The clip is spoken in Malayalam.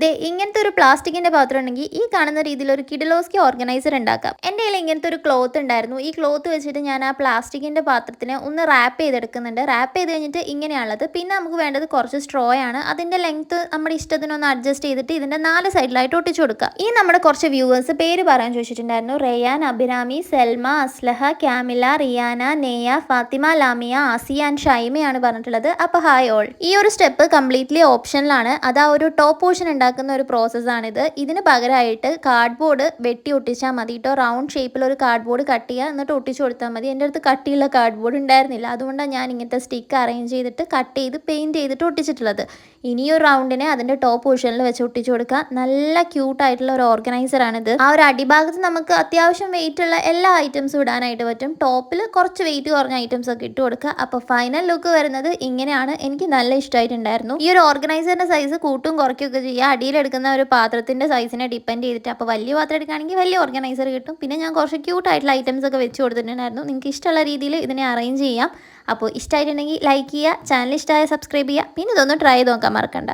ദേ ഇങ്ങനത്തെ ഒരു പ്ലാസ്റ്റിക്കിന്റെ പാത്രം ഉണ്ടെങ്കിൽ ഈ കാണുന്ന രീതിയിൽ ഒരു കിഡിലോസ്കി ഓർഗനൈസർ ഉണ്ടാക്കാം. എൻ്റെ കയ്യിൽ ഇങ്ങനത്തെ ഒരു ക്ലോത്ത് ഉണ്ടായിരുന്നു. ഈ ക്ലോത്ത് വെച്ചിട്ട് ഞാൻ ആ പ്ലാസ്റ്റിക്കിന്റെ പാത്രത്തിനെ ഒന്ന് റാപ്പ് ചെയ്തെടുക്കുന്നുണ്ട്. റാപ്പ് ചെയ്ത് കഴിഞ്ഞിട്ട് ഇങ്ങനെയാണുള്ളത്. പിന്നെ നമുക്ക് വേണ്ടത് കുറച്ച് സ്ട്രോ ആണ്. അതിന്റെ ലെങ്ത് നമ്മുടെ ഇഷ്ടത്തിനൊന്ന് അഡ്ജസ്റ്റ് ചെയ്തിട്ട് ഇതിന്റെ 4 സൈഡിലായിട്ട് ഒട്ടിച്ചു കൊടുക്കുക. ഈ നമ്മുടെ കുറച്ച് വ്യൂവേഴ്സ് പേര് പറയാൻ ചോദിച്ചിട്ടുണ്ടായിരുന്നു. Ryan, Abhirami, Selma, Aslaha, camellia, Riyana, നെയ, Fathima, ലാമിയ, Asiya and ഷൈമയാണ് പറഞ്ഞിട്ടുള്ളത്. അപ്പോൾ ഹായ് ഓൾ. ഈ ഒരു സ്റ്റെപ്പ് കംപ്ലീറ്റ്ലി ഓപ്ഷനിലാണ്. അത് ആ ഒരു ടോപ്പ് പോർഷൻ ഉണ്ടാക്കുന്ന ഒരു പ്രോസസ്സാണിത്. ഇതിന് പകരമായിട്ട് കാർഡ്ബോർഡ് വെട്ടി ഒട്ടിച്ചാൽ മതി കേട്ടോ. റൗണ്ട് ഷേപ്പിൽ ഒരു കാർഡ്ബോർഡ് കട്ട് ചെയ്യുക, എന്നിട്ട് ഒട്ടിച്ചു കൊടുത്താൽ മതി. എൻ്റെ അടുത്ത് കട്ടിയുള്ള കാർഡ്ബോർഡ് ഉണ്ടായിരുന്നില്ല, അതുകൊണ്ടാണ് ഞാൻ ഇങ്ങനത്തെ സ്റ്റിക്ക് അറേഞ്ച് ചെയ്തിട്ട് കട്ട് ചെയ്ത് പെയിൻറ്റ് ചെയ്തിട്ട് ഒട്ടിച്ചിട്ടുള്ളത്. ഇനിയൊരു റൗണ്ടിനെ അതിൻ്റെ ടോപ്പ് പൊസിഷനിൽ വെച്ച് ഒട്ടിച്ചു കൊടുക്കുക. നല്ല ക്യൂട്ടായിട്ടുള്ള ഒരു ഓർഗനൈസറാണിത്. ആ ഒരു അടിഭാഗത്ത് നമുക്ക് അത്യാവശ്യം വെയിറ്റ് ഉള്ള എല്ലാ ഐറ്റംസും ഇടാനായിട്ട് പറ്റും. ടോപ്പിൽ കുറച്ച് വെയിറ്റ് കുറഞ്ഞ ഐറ്റംസ് ഒക്കെ ഇട്ട് കൊടുക്കുക. അപ്പോൾ ഫൈനൽ ലുക്ക് വരുന്നത് ഇങ്ങനെയാണ്. എനിക്ക് നല്ല ഇഷ്ടമായിട്ടുണ്ടായിരുന്നു. ഈ ഒരു ഓർഗനൈസറിൻ്റെ സൈസ് കൂട്ടും കുറയ്ക്കുകയൊക്കെ ചെയ്യുക അടിയിലെടുക്കുന്ന ഒരു പാത്രത്തിൻ്റെ സൈസിനെ ഡിപ്പെൻഡ് ചെയ്തിട്ട്. അപ്പോൾ വലിയ പാത്രം എടുക്കുകയാണെങ്കിൽ വലിയ ഓർഗനൈസർ കിട്ടും. പിന്നെ ഞാൻ കുറച്ച് ക്യൂട്ടായിട്ടുള്ള ഐറ്റംസ് ഒക്കെ വെച്ച് കൊടുത്തിട്ടുണ്ടായിരുന്നു. നിങ്ങൾക്ക് ഇഷ്ടമുള്ള രീതിയിൽ ഇതിനെ അറേഞ്ച് ചെയ്യാം. അപ്പോൾ ഇഷ്ടമായിട്ടുണ്ടെങ്കിൽ ലൈക്ക് ചെയ്യുക, ചാനൽ ഇഷ്ടമായ സബ്സ്ക്രൈബ് ചെയ്യുക. പിന്നെ ഇതൊന്ന് ട്രൈ ചെയ്ത് നോക്കാൻ മറക്കണ്ട.